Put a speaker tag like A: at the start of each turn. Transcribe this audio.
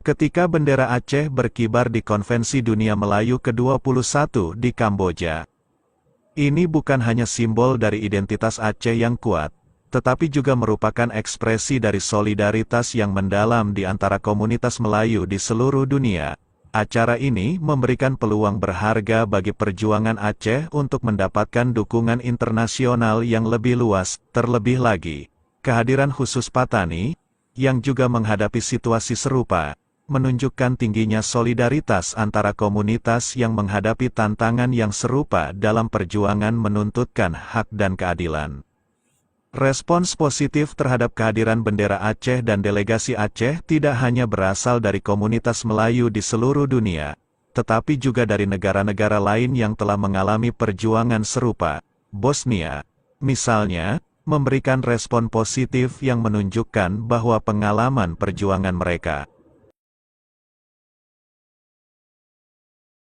A: Ketika bendera Aceh berkibar di Konvensi Dunia Melayu ke-21 di Kamboja. Ini bukan hanya simbol dari identitas Aceh yang kuat, tetapi juga merupakan ekspresi dari solidaritas yang mendalam di antara komunitas Melayu di seluruh dunia. Acara ini memberikan peluang berharga bagi perjuangan Aceh untuk mendapatkan dukungan internasional yang lebih luas. Terlebih lagi, kehadiran khusus Patani, yang juga menghadapi situasi serupa, menunjukkan tingginya solidaritas antara komunitas yang menghadapi tantangan yang serupa dalam perjuangan menuntutkan hak dan keadilan. Respons positif terhadap kehadiran bendera Aceh dan delegasi Aceh tidak hanya berasal dari komunitas Melayu di seluruh dunia, tetapi juga dari negara-negara lain yang telah mengalami perjuangan serupa. Bosnia, misalnya, memberikan respon positif yang menunjukkan bahwa pengalaman perjuangan mereka